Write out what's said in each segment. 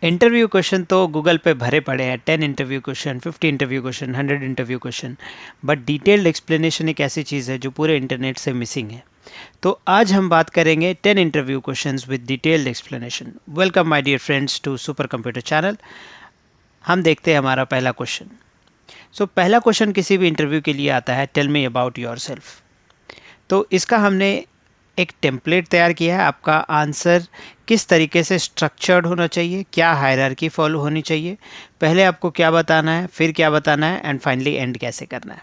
Interview question तो Google पे भरे पड़े हैं, 10 interview question, 50 interview question, 100 interview question, but detailed explanation एक ऐसी चीज़ है जो पूरे इंटरनेट से मिसिंग है। तो आज हम बात करेंगे 10 interview questions with detailed explanation. Welcome my dear friends to super computer channel. हम देखते हैं हमारा पहला क्वेश्चन। पहला क्वेश्चन किसी भी इंटरव्यू के लिए आता है, टेल मी अबाउट योरसेल्फ। तो इसका हमने एक टेम्पलेट तैयार किया है। आपका आंसर किस तरीके से स्ट्रक्चर्ड होना चाहिए, क्या हायरार्की फॉलो होनी चाहिए, पहले आपको क्या बताना है, फिर क्या बताना है, एंड फाइनली एंड कैसे करना है।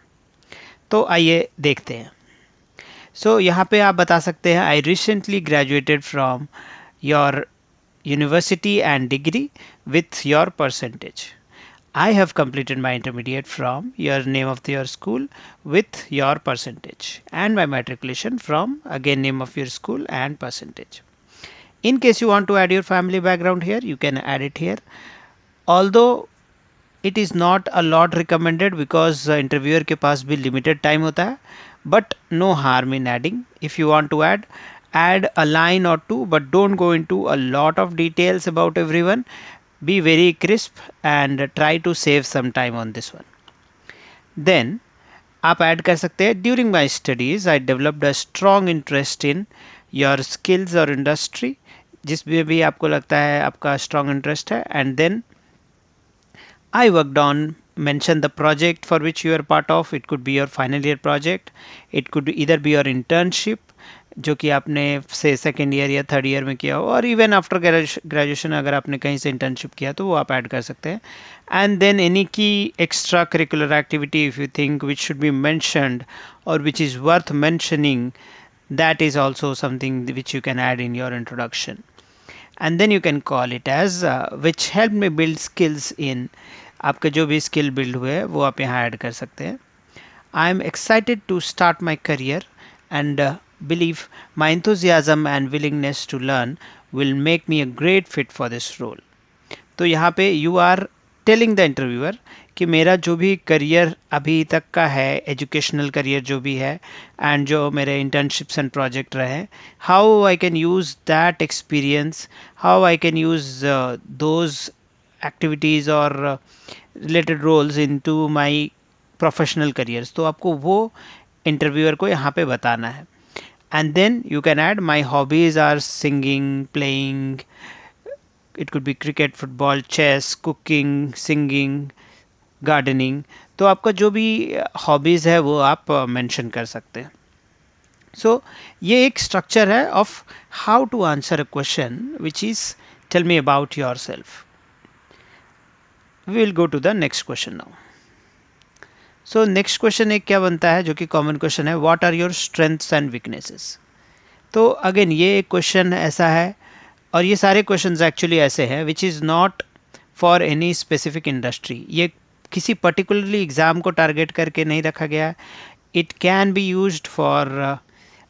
तो आइए देखते हैं। यहाँ पे आप बता सकते हैं, I recently graduated from your university and degree with your percentage. I have completed my intermediate from your name of your school with your percentage, and my matriculation from again name of your school and percentage. In case you want to add your family background here, you can add it here. Although it is not a lot recommended because interviewer के पास भी limited time होता है, but no harm in adding. If you want to add a line or two, but don't go into a lot of details about everyone. Be very crisp and try to save some time on this one. Then आप add कर सकते हैं, during my studies I developed a strong interest in your skills और industry, जिसमें भी आपको लगता है आपका स्ट्रॉन्ग इंटरेस्ट है। And then I worked on, mention the project for which you are part of. It could be your final year project. It could either be your internship जो कि आपने से सेकेंड ईयर या third year में किया हो, और even after graduation अगर आपने कहीं से इंटर्नशिप किया तो वो आप ऐड कर सकते हैं। एंड देन एनी की extra curricular activity if you think which should be mentioned or which is worth mentioning, that is also something which you can add in your introduction. And then you can call it as which helped me build skills in, आपके जो भी skill build हुए वो आप यहाँ add कर सकते हैं। I am excited to start my career and believe my enthusiasm and willingness to learn will make me a great fit for this role. तो यहाँ पे you are telling the interviewer कि मेरा जो भी करियर अभी तक का है, एजुकेशनल करियर जो भी है, एंड जो मेरे इंटर्नशिप्स एंड प्रोजेक्ट रहे, how I can use that experience, how I can use those activities or related roles into my professional careers. तो आपको वो इंटरव्यूअर को यहाँ पे बताना है। And then you can add my hobbies are singing, playing, it could be cricket, football, chess, cooking, singing, gardening. तो आपका जो भी हॉबीज़ है वो आप मेंशन कर सकते हैं। ये एक स्ट्रक्चर है of how to answer a question which is tell me about yourself. We will go to the next question now. Next question एक क्या बनता है जो कि कॉमन क्वेश्चन है, what are your strengths and weaknesses. तो again ये एक क्वेश्चन ऐसा है, और ये सारे क्वेश्चंस एक्चुअली ऐसे हैं which is not for any specific industry. ये किसी पर्टिकुलरली एग्ज़ाम को टारगेट करके नहीं रखा गया। It can be used for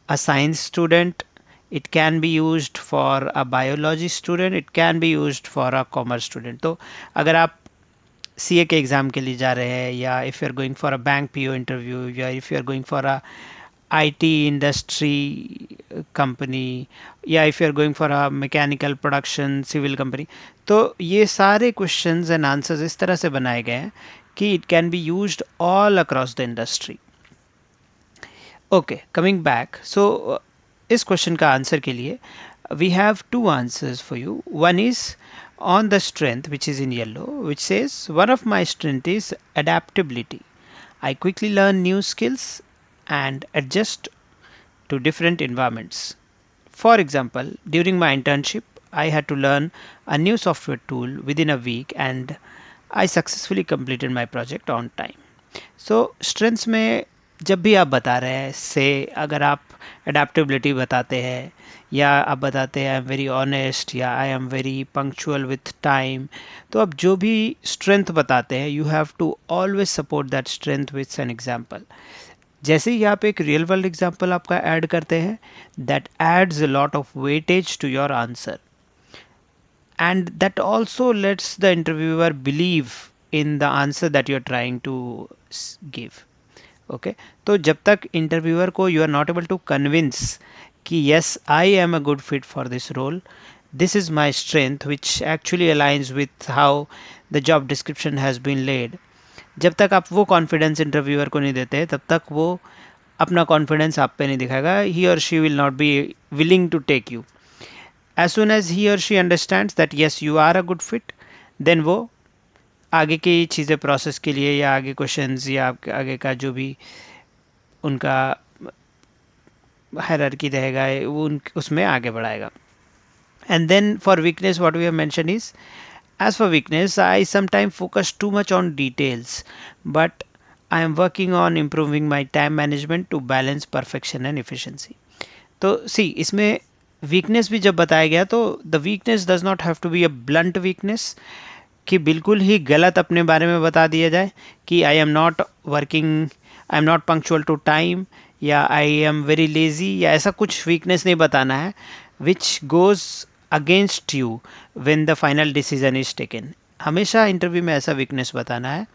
a science student, it can be used for a biology student, it can be used for a commerce student. तो अगर आप सीए के एग्ज़ाम के लिए जा रहे हैं, या if you are going for a bank PO interview, या if you are going for a IT industry company, या if you are going for a mechanical production civil company, तो ये सारे क्वेश्चंस एंड आंसर्स इस तरह से बनाए गए हैं कि it can be used all across the industry. Okay, coming back, इस क्वेश्चन का आंसर के लिए we have two answers for you. One is on the strength, which is in yellow, which says one of my strength is adaptability. I quickly learn new skills and adjust to different environments. For example, during my internship, I had to learn a new software tool within a week and I successfully completed my project on time. Strengths में जब भी आप बता रहे हैं, से अगर आप अडेप्टेबिलिटी बताते हैं, या आप बताते हैं आई एम वेरी ऑनेस्ट, या I am very punctual with time, तो आप जो भी स्ट्रेंथ बताते हैं you have to always support that strength with an example. जैसे ही आप एक रियल वर्ल्ड एग्जाम्पल आपका ऐड करते हैं, that adds a lot of weightage to your answer, and that also lets the interviewer believe in the answer that you are trying to give. Okay, तो जब तक इंटरव्यूअर को you are not able to convince कि yes I am a good fit for this role, this is my strength which actually aligns with how the job description has been laid. जब तक आप वो confidence interviewer को नहीं देते तब तक वो अपना कॉन्फिडेंस आप पे नहीं दिखाएगा. He or she will not be willing to take you. As soon as he or she understands that yes you are a good fit, then वो आगे की चीज़ें प्रोसेस के लिए या आगे क्वेश्चंस या आपके आगे का जो भी उनका हायरार्की रहेगा वो उसमें आगे बढ़ाएगा. And then for weakness, what we have mentioned is, as for weakness, I sometimes focus too much on details, but I am working on improving my time management to balance perfection and efficiency. तो see, इसमें weakness भी जब बताया गया तो the weakness does not have to be a blunt weakness कि बिल्कुल ही गलत अपने बारे में बता दिया जाए कि I am not working, I am not punctual to time या I am very lazy या ऐसा कुछ weakness नहीं बताना है which goes against you when the final decision is taken. हमेशा इंटरव्यू में ऐसा वीकनेस बताना है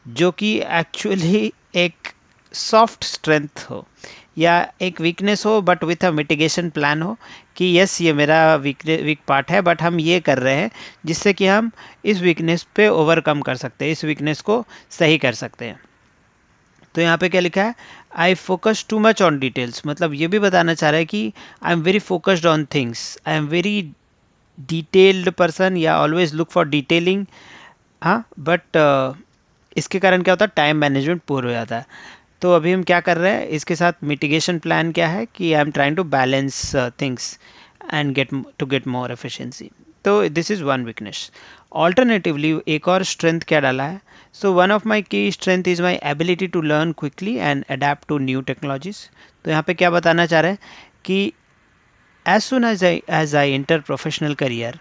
जो कि एक्चुअली एक सॉफ्ट स्ट्रेंथ हो या एक वीकनेस हो but with a mitigation plan हो कि यस ये मेरा वीक पार्ट है बट हम ये कर रहे हैं जिससे कि हम इस वीकनेस पे ओवरकम कर सकते हैं, इस वीकनेस को सही कर सकते हैं. तो यहाँ पे क्या लिखा है, I focus too much on details, मतलब ये भी बताना चाह रहा है कि I am very focused on things, I am very detailed person या ऑलवेज लुक फॉर डिटेलिंग. हाँ बट इसके कारण क्या होता है, टाइम मैनेजमेंट पुअर हो जाता है. तो अभी हम क्या कर रहे हैं, इसके साथ मिटिगेशन प्लान क्या है कि I am trying to balance things and get more efficiency. तो this is one weakness. Alternatively एक और स्ट्रेंथ क्या डाला है, so one of my key strength is my ability to learn quickly and adapt to new technologies. तो यहाँ पे क्या बताना चाह रहे हैं कि as soon as I enter professional career,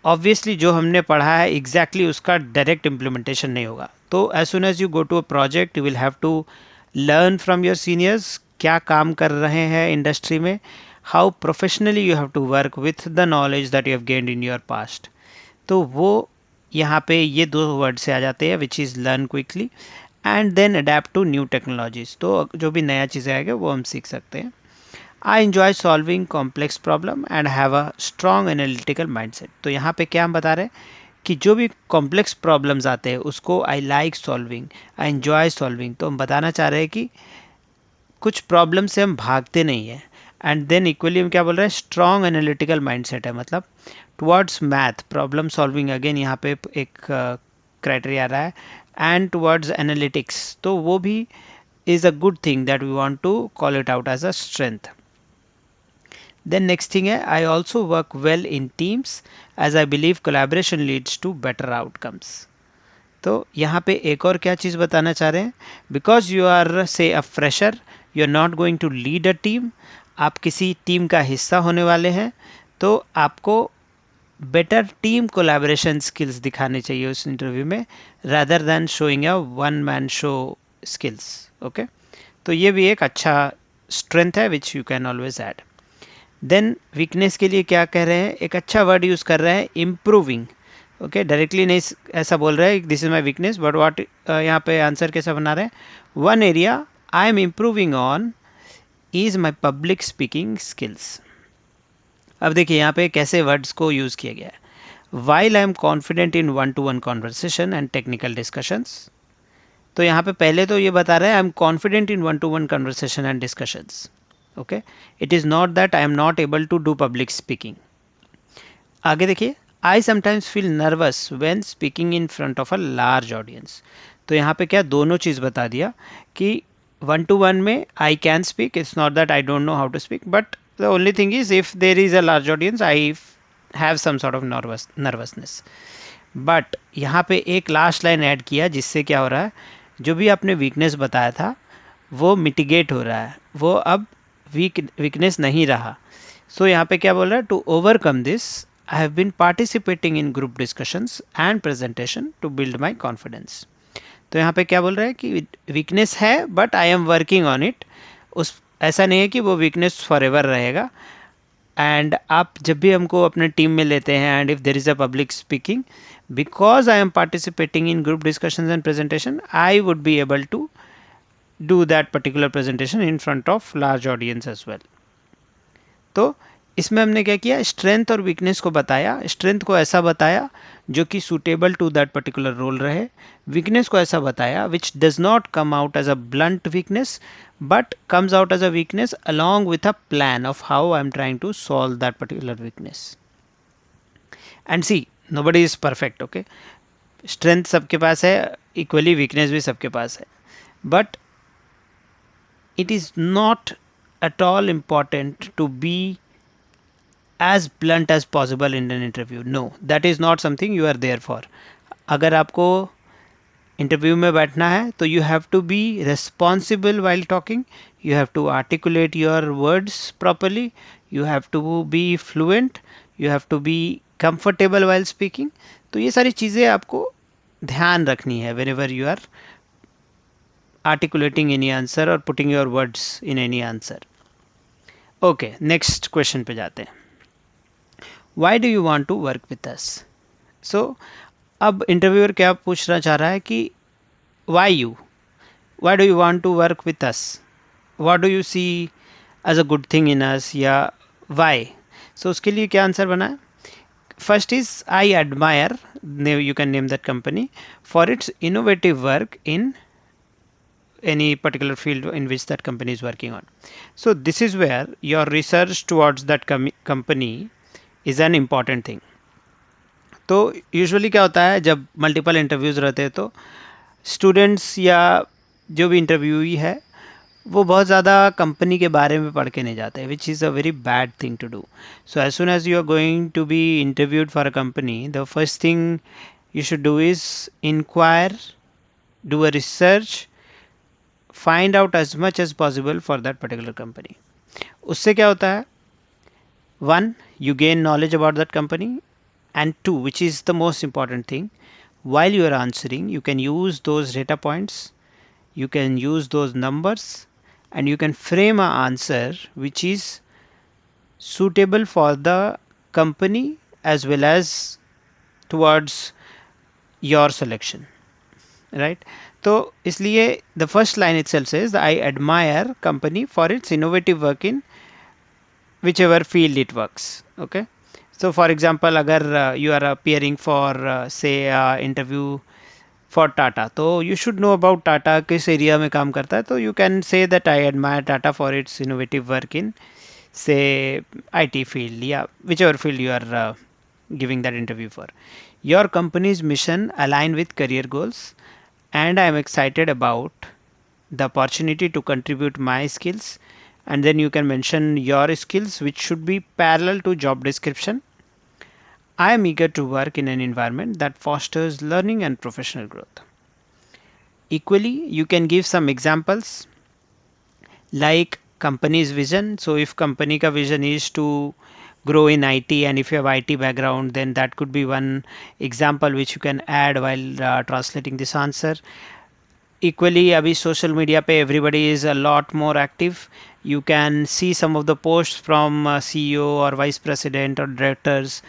obviously जो हमने पढ़ा है एग्जैक्टली उसका डायरेक्ट इम्प्लीमेंटेशन नहीं होगा. तो as soon as you go to a project you will have to learn from your seniors क्या काम कर रहे हैं इंडस्ट्री में, how professionally you have to work with the knowledge that you have gained in your past. तो वो यहाँ पे ये दो वर्ड से आ जाते हैं which is learn quickly and then adapt to new technologies. तो जो भी नया चीज़ें आएगा वो हम सीख सकते हैं. I enjoy solving complex problem and have a strong analytical mindset. तो यहाँ पे क्या हम बता रहे हैं कि जो भी कॉम्प्लेक्स प्रॉब्लम्स आते हैं उसको I like solving, I enjoy solving. तो हम बताना चाह रहे हैं कि कुछ प्रॉब्लम से हम भागते नहीं हैं. एंड देन इक्वली हम क्या बोल रहे हैं, स्ट्रॉन्ग एनालिटिकल माइंडसेट है, मतलब towards math problem solving, again यहाँ पे एक क्राइटेरिया आ रहा है, एंड टुवर्ड्स एनालिटिक्स. तो वो भी is a good thing that we want to call it out as a strength. Then next thing है, I also work well in teams as I believe collaboration leads to better outcomes. तो यहाँ पे एक और क्या चीज़ बताना चाह रहे हैं, because you are say a fresher you are not going to lead a team, आप किसी टीम का हिस्सा होने वाले हैं तो आपको बेटर टीम कोलैबोरेशन स्किल्स दिखाने चाहिए उस इंटरव्यू में rather than showing a one man show skills. Okay, तो ये भी एक अच्छा स्ट्रेंथ है which you can always add. Then weakness के लिए क्या कह रहे हैं, एक अच्छा वर्ड यूज़ कर रहे हैं, इम्प्रूविंग. ओके, डायरेक्टली नहीं ऐसा बोल रहे हैं this is my weakness, but what यहाँ पे आंसर कैसा बना रहे हैं, one area I am improving on is my public speaking skills. अब देखिए यहाँ पे कैसे वर्ड्स को यूज़ किया गया है, while I am confident in one to one conversation and technical discussions. तो यहाँ पे पहले तो ये बता रहे हैं I am confident in one to one conversation and discussions. Okay, it is not that I am not able to do public speaking. आगे देखिए, I sometimes feel nervous when speaking in front of a large audience. तो यहाँ पे क्या दोनों चीज़ बता दिया कि वन टू वन में I can speak, it's not that I don't know how to speak, but the only thing is if there is a large audience I have some sort of nervousness. But यहाँ पे एक last line add किया जिससे क्या हो रहा है, जो भी आपने वीकनेस बताया था वो मिटिगेट हो रहा है, वो अब वीकनेस नहीं रहा. सो यहाँ पे क्या बोल रहा है, to overcome this I have been participating in group discussions and presentation to build my confidence. तो यहाँ पे क्या बोल रहा है कि वीकनेस है but I am working on it. उस ऐसा नहीं है कि वो वीकनेस फॉर एवर रहेगा. एंड आप जब भी हमको अपने टीम में लेते हैं and if there is a public speaking, because I am participating in group discussions and presentation I would be able to do that particular presentation in front of large audience as well. तो इसमें हमने क्या किया, strength और weakness को बताया। Strength को ऐसा बताया जो कि suitable to that particular role रहे, वीकनेस को ऐसा बताया which does not come out as a blunt weakness but comes out as a weakness along with a plan of how I'm trying to solve that particular weakness. And see, nobody is perfect, okay? Strength सबके पास है, equally weakness भी सबके पास है, but it is not at all important to be as blunt as possible in an interview. No, that is not something you are there for. अगर आपको interview में बैठना है तो you have to be responsible while talking, you have to articulate your words properly, you have to be fluent, you have to be comfortable while speaking. तो ये सारी चीज़ें आपको ध्यान रखनी है wherever you are articulating any answer or putting your words in any answer. Okay, next question पे जाते हैं। Why do you want to work with us? So अब इंटरव्यूअर क्या पूछना चाह रहा है कि why you, why do you want to work with us, what do you see as a good thing in us, या वाई। सो उसके लिए क्या आंसर बना है? First is I admire, you can name that company for its innovative work in any particular field in which that company is working on. So this is where your research towards that company is an important thing. तो usually क्या होता है जब multiple interviews रहते हैं तो students या जो भी इंटरव्यूई है वो बहुत ज़्यादा कंपनी के बारे में पढ़ के नहीं जाते, which is a very bad thing to do. So as soon as you are going to be interviewed for a company, the first thing you should do is inquire, do a research, find out as much as possible for that particular company. उससे क्या होता है? One, you gain knowledge about that company, and two, which is the most important thing, while you are answering you can use those data points, you can use those numbers, and you can frame an answer which is suitable for the company as well as towards your selection, right? तो इसलिए the first line itself says I admire company for its innovative work in whichever field it works. Okay, so for example अगर you are appearing for say interview for Tata, तो you should know about Tata किस area में काम करता है, तो you can say that I admire Tata for its innovative work in say IT field, yeah, whichever field you are giving that interview for. Your company's mission align with career goals and I am excited about the opportunity to contribute my skills, and then you can mention your skills which should be parallel to job description. I am eager to work in an environment that fosters learning and professional growth. Equally, you can give some examples like company's vision. So if company ka vision is to grow in IT, and if you have IT background, then that could be one example which you can add while translating this answer. Equally, abhi social media pe everybody is a lot more active. You can see some of the posts from CEO or vice president or directors,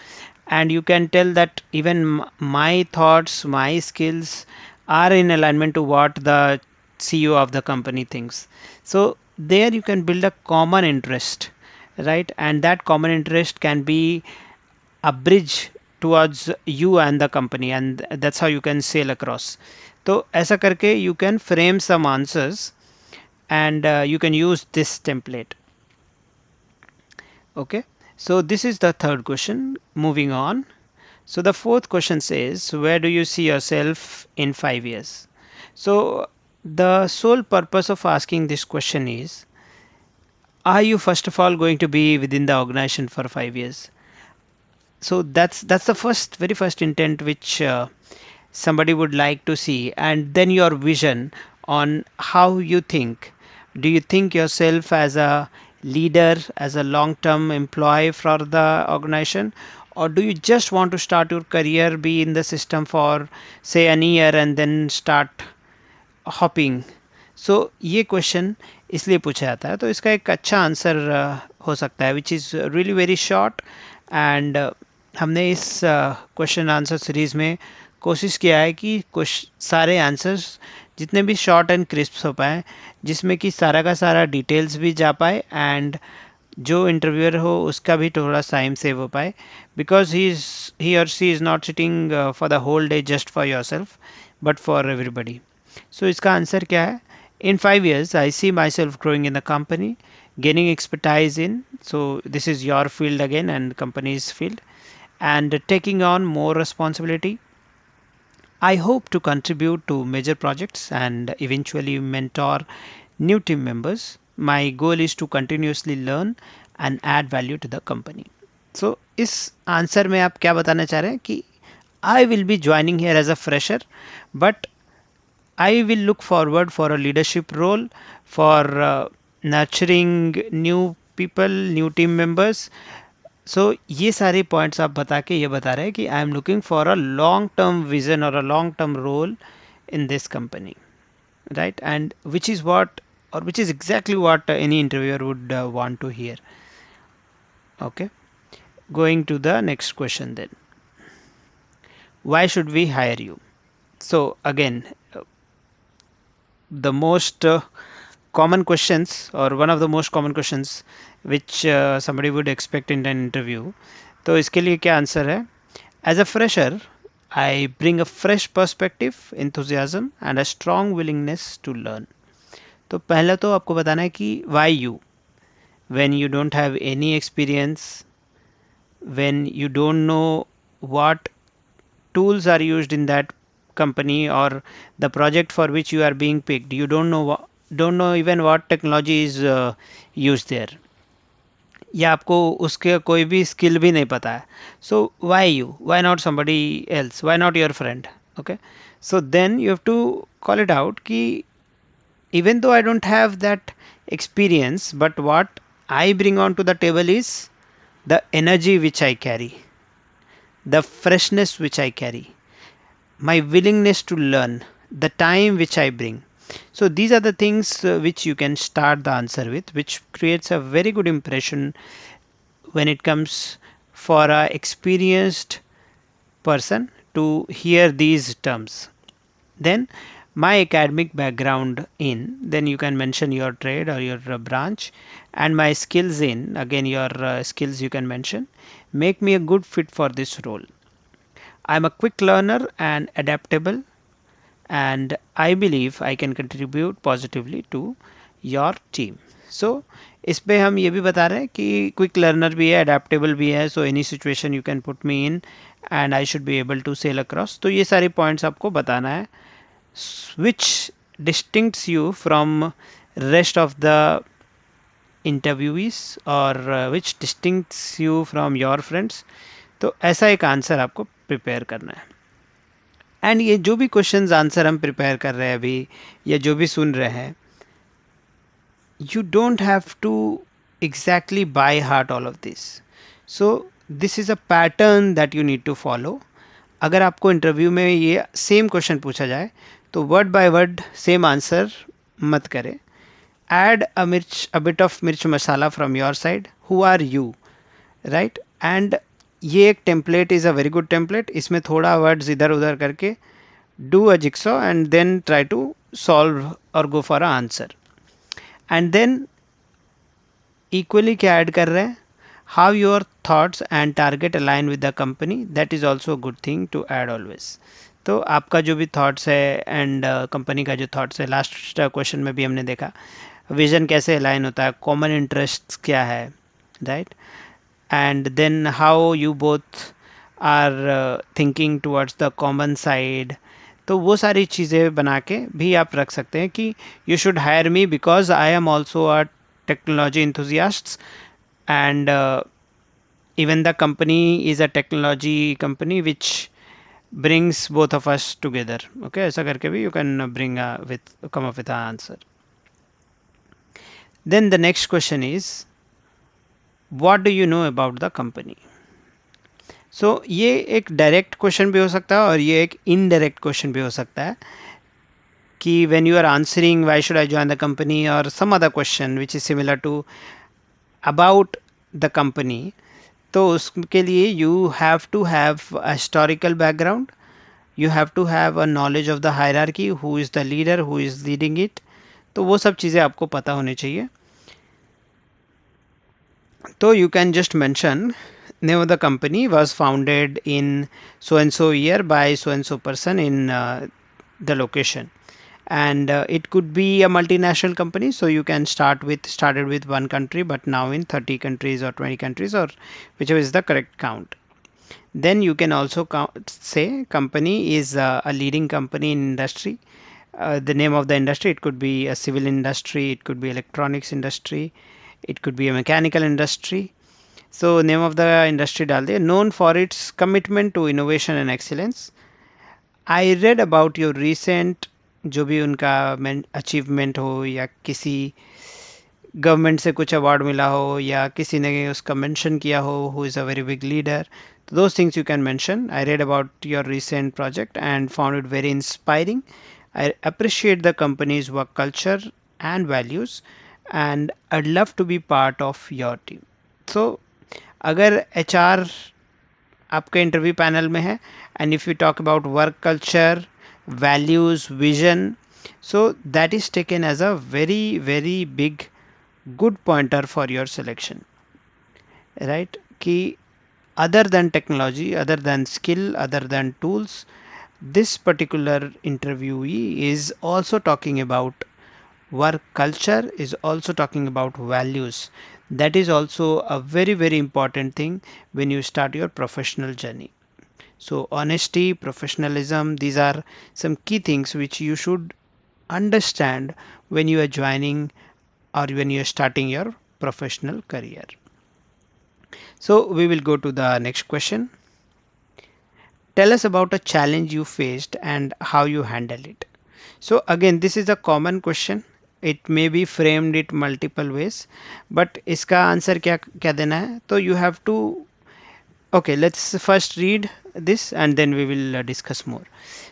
and you can tell that even my thoughts, my skills are in alignment to what the CEO of the company thinks. So there you can build a common interest, right? And that common interest can be a bridge towards you and the company, and that's how you can sail across. तो ऐसा करके you can frame some answers and you can use this template. Okay, so this is the third question. Moving on, so the fourth question says, where do you see yourself in 5 years? So the sole purpose of asking this question is, are you first of all going to be within the organization for 5 years? So that's the very first intent which somebody would like to see, and then your vision on how you think. Do you think yourself as a leader, as a long-term employee for the organization, or do you just want to start your career, be in the system for say an year and then start hopping? So ये question इसलिए पूछा जाता है, तो इसका एक अच्छा answer हो सकता है which is really very short, and हमने इस क्वेश्चन आंसर सीरीज़ में कोशिश किया है कि कुछ सारे आंसर्स जितने भी शॉर्ट एंड क्रिस्प हो पाए, जिसमें कि सारा का सारा डिटेल्स भी जा पाए, एंड जो इंटरव्यूअर हो उसका भी थोड़ा टाइम सेव हो पाए, because he or she is not sitting for the whole day just for yourself but for everybody. So इसका आंसर क्या है? In 5 years, I see myself growing in the company, gaining expertise in, so this is your field again and company's field, and taking on more responsibility. I hope to contribute to major projects and eventually mentor new team members. My goal is to continuously learn and add value to the company. So इस answer में आप क्या बताना चाह रहे हैं कि I will be joining here as a fresher, but I will look forward for a leadership role, for nurturing new people, new team members. सो ये सारे पॉइंट्स आप बता के ये बता रहे हैं कि I am looking for a long term vision और a long term role in this company, right? And which is what, or which is exactly what any interviewer would want to hear. Okay, going to the next question then. Why should we hire you? So again, the most common questions, or one of the most common questions which somebody would expect in an interview. तो इसके लिए क्या answer है? As a fresher, I bring a fresh perspective, enthusiasm and a strong willingness to learn. तो पहले तो आपको बताना है कि why you, when you don't have any experience, when you don't know what tools are used in that company or the project for which you are being picked, you don't know even what technology is used there, या आपको उसके कोई भी skill भी नहीं पता है. So why you, why not somebody else, why not your friend? Okay, so then you have to call it out कि even though I don't have that experience, but what I bring onto the table is the energy which I carry, the freshness which I carry, my willingness to learn, the time which I bring. So these are the things which you can start the answer with, which creates a very good impression when it comes for a experienced person to hear these terms. Then my academic background in, then you can mention your trade or your branch, and my skills in, again your skills you can mention, make me a good fit for this role. I'm a quick learner and adaptable, and I believe I can contribute positively to your team. So इस पे हम ये भी बता रहे हैं कि quick learner भी है, अडेप्टेबल भी है, so any situation you can put me in and I should be able to sail across. तो ये सारे पॉइंट्स आपको बताना है which distincts you from rest of the interviewees or which distincts you from your friends. तो ऐसा एक answer आपको प्रिपेयर करना है. एंड ये जो भी क्वेश्चंस आंसर हम प्रिपेयर कर रहे हैं अभी, या जो भी सुन रहे हैं, you don't have to exactly by heart all of this. So this is a pattern that you need to follow. अगर आपको इंटरव्यू में ये सेम क्वेश्चन पूछा जाए तो word by word same answer मत करें. add a bit of मिर्च मसाला from your side. who are you, right? and ये एक template is a very good template. इसमें थोड़ा वर्ड्स इधर उधर करके do a jigsaw and then try to solve or go for an answer. and then equally क्या add कर रहे हैं, how your thoughts and target align with the company. that is also a good thing to add always. तो आपका जो भी thoughts है and company का जो थॉट्स है, लास्ट क्वेश्चन में भी हमने देखा विजन कैसे अलाइन होता है, कॉमन इंटरेस्ट क्या है, right? And then how you both are thinking towards the common side. तो वो सारी चीज़ें बना के भी आप रख सकते हैं कि you should hire me because I am also a technology enthusiast and even the company is a technology company which brings both of us together. Okay, ऐसा करके भी you can come up with an answer. Then the next question is, what do you know about the company? So ये एक direct question भी हो सकता है और ये एक इनडायरेक्ट क्वेश्चन भी हो सकता है कि when you are answering why should I join the company or some other question which is similar to about the company, तो उसके लिए you have to have a historical background, you have to have a knowledge of the hierarchy, who is the leader, who is leading it. तो वो सब चीज़ें आपको पता होनी चाहिए. So you can just mention name of the company was founded in so and so year by so and so person in the location, and it could be a multinational company, so you can started with one country but now in 30 countries or 20 countries or whichever is the correct count. Then you can also say company is a leading company in industry. The name of the industry, it could be a civil industry, it could be electronics industry, it could be a mechanical industry. So name of the industry डाल दिया. Known for its commitment to innovation and excellence. I read about your recent जो भी उनका achievement हो या किसी government से कुछ अवार्ड मिला हो या किसी ने उसका मेंशन किया हो who is a very big leader. Those things you can mention. I read about your recent project and found it very inspiring. I appreciate the company's work culture and values and I'd love to be part of your team. So अगर HR आपके interview panel में है and if you talk about work culture, values, vision, so that is taken as a very big good pointer for your selection, right? कि other than technology, other than skill, other than tools, this particular interviewee is also talking about work culture, is also talking about values. That is also a very important thing when you start your professional journey. So honesty, professionalism, these are some key things which you should understand when you are joining or when you are starting your professional career. So we will go to the next question. Tell us about a challenge you faced and how you handle it. So again, this is a common question. It may be framed it multiple ways, but इसका answer क्या देना है? तो you have to, okay, let's first read this and then we will discuss more.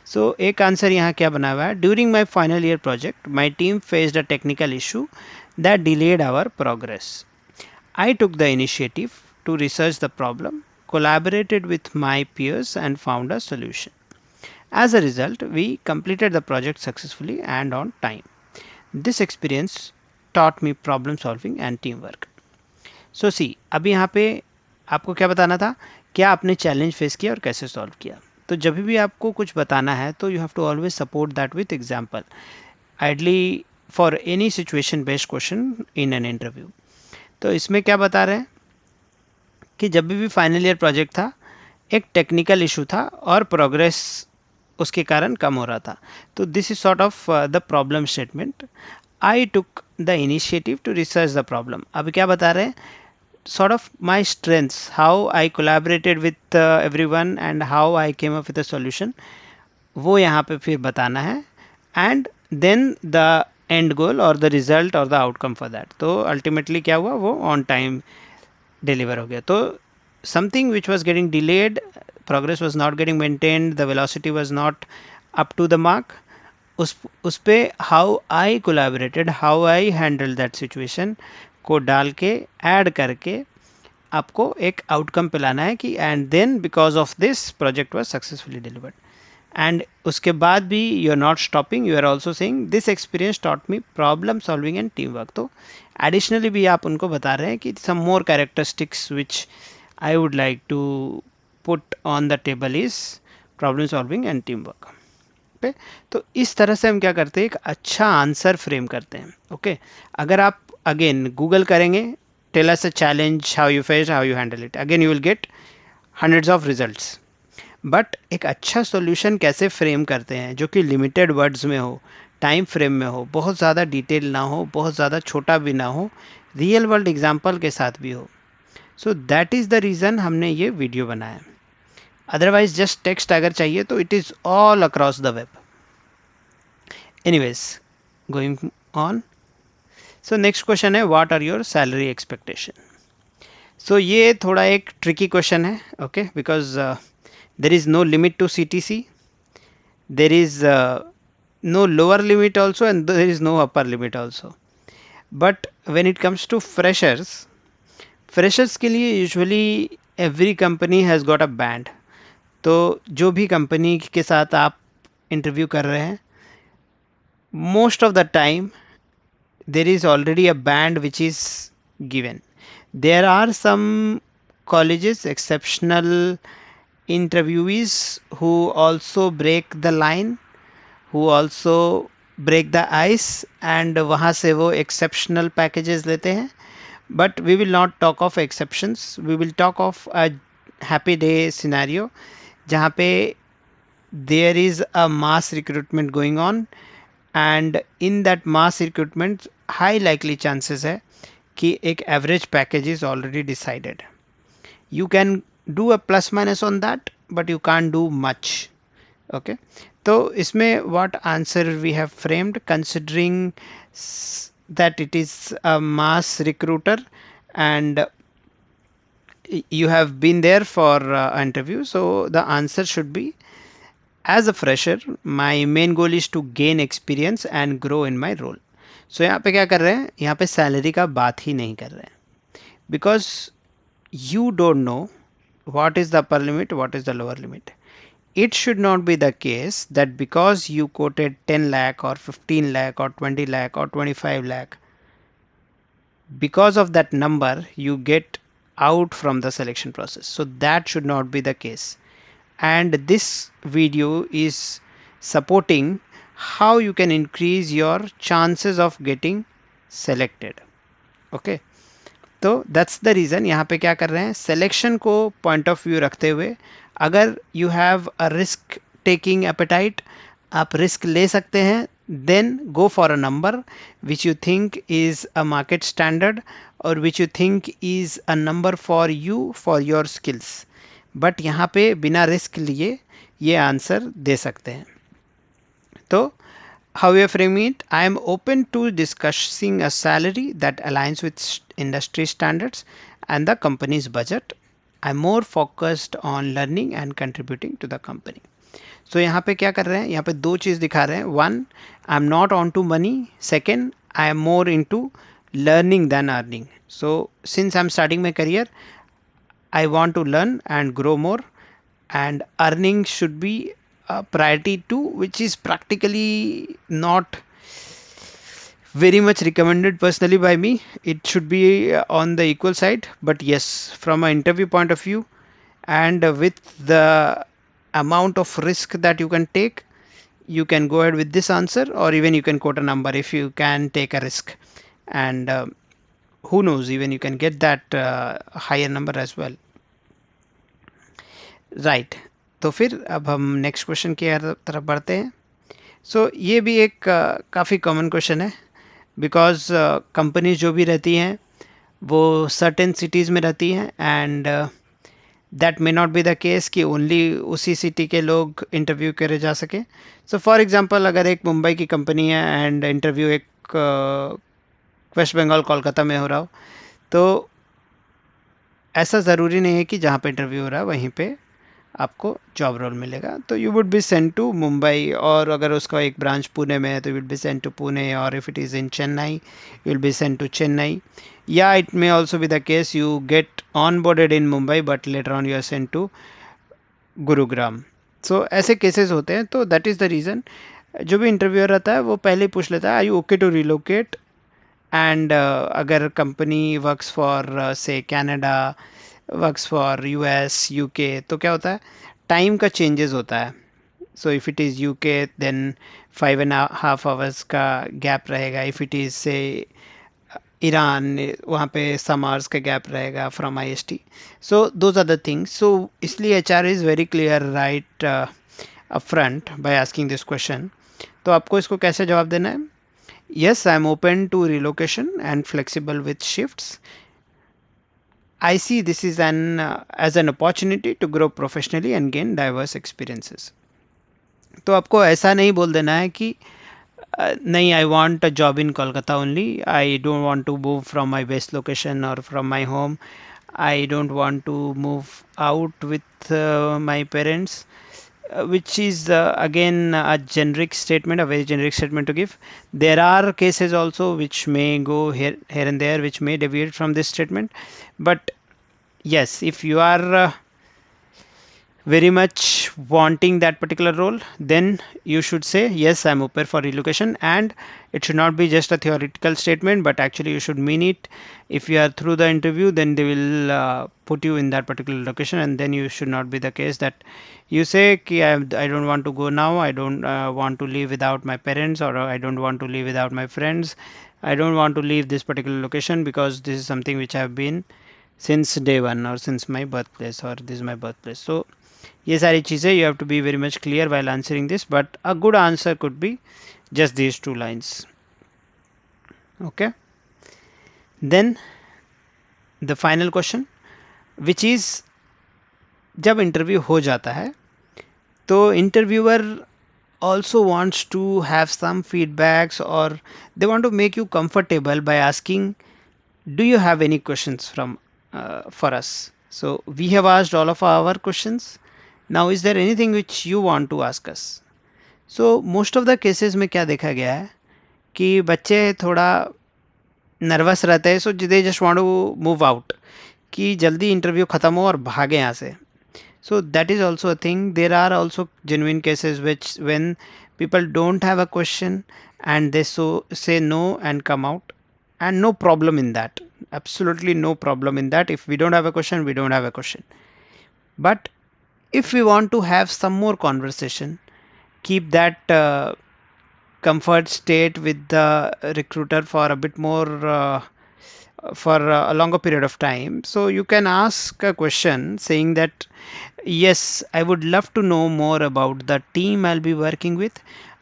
So एक answer यहाँ क्या बना हुआ है? During my final year project, my team faced a technical issue that delayed our progress. I took the initiative to research the problem, collaborated with my peers and found a solution. As a result, we completed the project successfully and on time. This experience taught me problem solving and teamwork. So see, अभी यहाँ पे आपको क्या बताना था, क्या आपने challenge face किया और कैसे सॉल्व किया. तो जब भी आपको कुछ बताना है तो you have to always support that with example, ideally for any situation based question in an interview. तो इसमें क्या बता रहे हैं कि जब भी फाइनल ईयर प्रोजेक्ट था एक टेक्निकल इशू था और प्रोग्रेस उसके कारण कम हो रहा था. तो this is sort of the problem statement. I took the initiative to research the problem. अब क्या बता रहे हैं, sort of my strengths, how I collaborated with everyone and how I came up with a solution, वो यहाँ पे फिर बताना है. And then the end goal और द रिजल्ट और द आउटकम फॉर दैट. तो अल्टीमेटली क्या हुआ, वो ऑन टाइम डिलीवर हो गया. तो something which was getting delayed, progress was not getting maintained, the velocity was not up to the mark, उस पे how I collaborated, how I handle that situation को डाल के ऐड करके आपको एक आउटकम पे लाना है कि and then because of this project was successfully delivered. And उसके बाद भी you are not stopping, you are also saying this experience taught me problem solving and teamwork. तो एडिशनली भी आप उनको बता रहे हैं कि some more characteristics which I would like to put on the table is problem solving and teamwork. पे तो इस तरह से हम क्या करते हैं, एक अच्छा आंसर फ्रेम करते हैं. ओके अगर आप अगेन गूगल करेंगे tell us a challenge how you face how you handle it, again you will get hundreds of results. But एक अच्छा सॉल्यूशन कैसे फ्रेम करते हैं जो कि लिमिटेड वर्ड्स में हो, टाइम फ्रेम में हो, बहुत ज़्यादा डिटेल ना हो, बहुत ज़्यादा छोटा भी ना हो, रियल वर्ल्ड एग्जाम्पल के साथ भी हो. So that is the reason हमने ये वीडियो बनाया. अदरवाइज जस्ट टेक्स्ट अगर चाहिए तो it is all across the web. Anyways going on. So next question है what are your salary expectation. So ये थोड़ा एक ट्रिकी क्वेश्चन है. Okay because there is no limit to CTC, there is no lower limit also and there is no upper limit also. But when it comes to freshers के लिए usually every company has got a band. तो जो भी company के साथ आप interview कर रहे हैं most of the time there is already a band which is given. There are some colleges, exceptional interviewees who also break the line, who also break the ice, and वहाँ से वो exceptional packages लेते हैं. But we will not talk of exceptions. We will talk of a happy day scenario जहाँ पे there is a mass recruitment going on, and in that mass recruitment high likely chances है कि एक average package is already decided. You can do a plus minus on that, but you can't do much. Okay, तो इसमें what answer we have framed, considering that it is a mass recruiter and you have been there for an interview, so the answer should be, as a fresher my main goal is to gain experience and grow in my role. So यहाँ पे क्या कर रहे हैं, यहाँ पे salary का बात ही नहीं कर रहे हैं, because you don't know what is the upper limit, what is the lower limit. It should not be the case that because you quoted 10 lakh or 15 lakh or 20 lakh or 25 lakh, because of that number you get out from the selection process. So that should not be the case. And this video is supporting how you can increase your chances of getting selected. Okay, तो that's the reason यहाँ पे क्या कर रहे हैं, selection को point of view रखते हुए अगर you have a risk taking appetite, आप रिस्क ले सकते हैं, then go for a number which you think is a market standard or which you think is a number for you for your skills. But यहाँ पे बिना risk लिए ये answer दे सकते हैं. तो how you frame it, I am open to discussing a salary that aligns with industry standards and the company's budget. I'm more focused on learning and contributing to the company. So यहाँ पे क्या कर रहे हैं, यहाँ पे दो चीज़ दिखा रहे हैं. One, I'm not on to money. Second, I am more into learning than earning. So since I'm starting my career, I want to learn and grow more, and earning should be priority too, which is practically not very much recommended personally by me. It should be on the equal side, but yes, from an interview point of view and with the amount of risk that you can take, you can go ahead with this answer, or even you can quote a number if you can take a risk, and who knows, even you can get that higher number as well. Right, तो फिर अब हम next question की तरफ बढ़ते हैं. सो ये भी एक काफ़ी कॉमन क्वेश्चन है, बिकॉज कंपनीज जो भी रहती हैं वो सर्टेन सिटीज़ में रहती हैं, and that may not be the case कि ओनली उसी सिटी के लोग इंटरव्यू करे जा सके. सो फॉर एग्जांपल, अगर एक मुंबई की कंपनी है एंड इंटरव्यू एक वेस्ट बंगाल कोलकाता में हो रहा हो, तो ऐसा ज़रूरी नहीं है कि जहाँ पे इंटरव्यू हो रहा है वहीं पे आपको जॉब रोल मिलेगा. तो you would be sent to Mumbai, और अगर उसका एक ब्रांच पुणे में है तो you would be sent to Pune, और if it is in Chennai you will be sent to Chennai, या it may also be the case you get onboarded in Mumbai but later on you are sent to Gurugram. So ऐसे cases होते हैं. तो that is the reason जो भी interviewer रहता है वो पहले पूछ लेता है are you okay to relocate, and अगर company works for say Canada, works for US, UK, तो क्या होता है, टाइम का चेंजेस होता है. So if it is UK then 5.5 hours का गैप रहेगा. If it is say Iran, वहाँ पे सम आवर्स का गैप रहेगा from IST. So those are the things. So इसलिए HR is very clear right up front by asking this question. तो आपको इसको कैसे जवाब देना है, yes, I am open to relocation and flexible with shifts. I see this is as an opportunity to grow professionally and gain diverse experiences. तो आपको ऐसा नहीं बोल देना है कि नहीं, I want a job in Kolkata only. I don't want to move from my base location or from my home. I don't want to move out with my parents. Which is again a generic statement, a very generic statement to give. There are cases also which may go here and there, which may deviate from this statement. But yes, if you are very much wanting that particular role, then you should say yes, I'm open for relocation. And it should not be just a theoretical statement, but actually you should mean it. If you are through the interview, then they will put you in that particular location, and then you should not be the case that you say ki, I don't want to go now, I don't want to leave without my parents, or I don't want to leave without my friends, I don't want to leave this particular location because this is something which I've been since day one, or since my birthplace, or this is my birthplace. So ये सारी चीज़ें you have to be very much clear while answering this, but a good answer could be just these two lines. Okay, then the final question, which is जब interview हो जाता है तो interviewer also wants to have some feedbacks, or they want to make you comfortable by asking, do you have any questions from for us? So we have asked all of our questions. Now is there anything which you want to ask us? So most of the cases में क्या देखा गया है कि बच्चे थोड़ा nervous रहते हैं, so they just want to move out, कि जल्दी इंटरव्यू ख़त्म हो और भागे यहाँ से. So that is also a thing. There are also genuine cases which when people don't have a question and they so say no and come out, and no problem in that. Absolutely no problem in that. If we don't have a question, we don't have a question. But if we want to have some more conversation, keep that comfort state with the recruiter for a bit more for a longer period of time, so you can ask a question saying that yes, I would love to know more about the team I'll be working with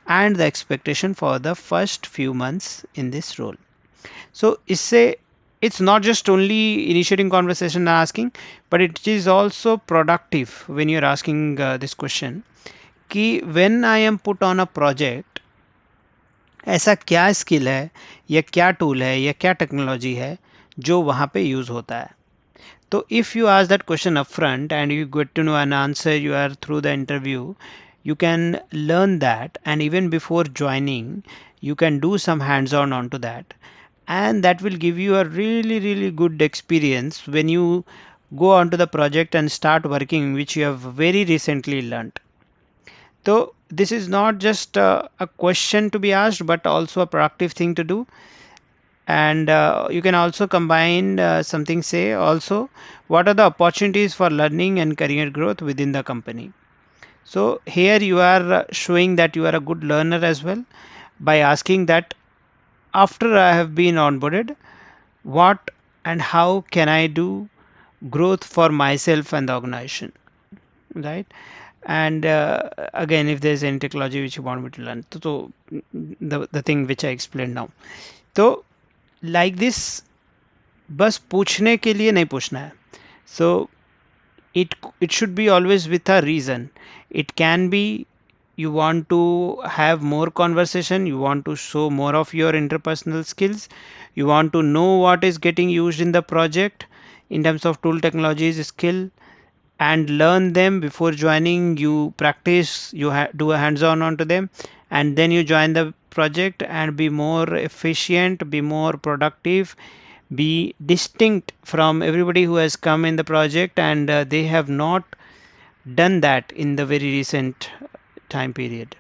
and the expectation for the first few months in this role. So it's not just only initiating conversation and asking, but it is also productive when you're asking this question कि when I am put on a project, ऐसा क्या skill है या क्या tool है या क्या technology है जो वहाँ पे यूज़ होता है. तो if you ask that question upfront and you get to know an answer, you are through the interview, you can learn that, and even before joining you can do some hands-on onto that, and that will give you a really good experience when you go onto the project and start working which you have very recently learned. So this is not just a question to be asked, but also a proactive thing to do. And you can also combine something, say also what are the opportunities for learning and career growth within the company. So here you are showing that you are a good learner as well by asking that after I have been onboarded, what and how can I do growth for myself and the organization, right? And again, if there's any technology which you want me to learn, so the thing which I explained now, so like this, बस पूछने के लिए नहीं पूछना है. So it should be always with a reason. It can be you want to have more conversation, you want to show more of your interpersonal skills, you want to know what is getting used in the project in terms of tool, technologies, skill, and learn them before joining. You practice, you do a hands-on onto them, and then you join the project and be more efficient, be more productive, be distinct from everybody who has come in the project and they have not done that in the very recent time period.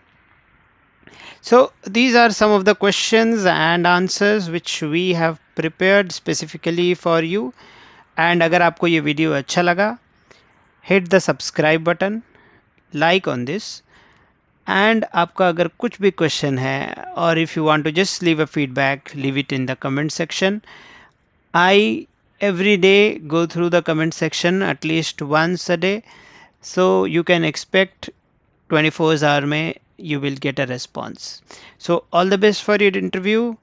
So these are some of the questions and answers which we have prepared specifically for you. And अगर आपको ये video अच्छा लगा, hit the subscribe button, like on this, and आपका अगर कुछ भी question है, or if you want to just leave a feedback, leave it in the comment section. I every day go through the comment section at least once a day, so you can expect 24 hours में you will get a response. So all the best for your interview.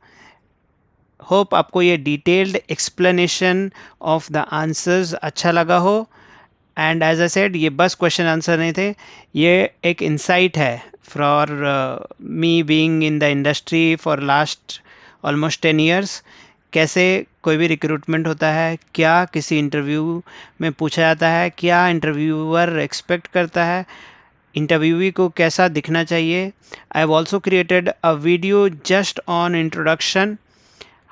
Hope आपको ये detailed explanation of the answers अच्छा लगा हो. And as I said, ये बस question answer नहीं थे, ये एक insight है for me being in the industry for last almost 10 years. कैसे कोई भी रिक्रूटमेंट होता है, क्या किसी इंटरव्यू में पूछा जाता है, क्या इंटरव्यूअर एक्सपेक्ट करता है, इंटरव्यूवी को कैसा दिखना चाहिए. I have also created a video just on introduction,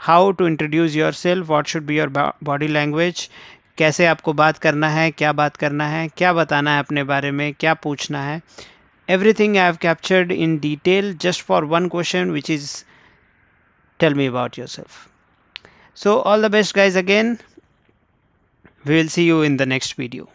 how to introduce yourself, what should be your body language, कैसे आपको बात करना है, क्या बात करना है, क्या बताना है अपने बारे में, क्या पूछना है. Everything I have captured in detail just for one question, which is tell me about yourself. So all the best guys again. We will see you in the next video.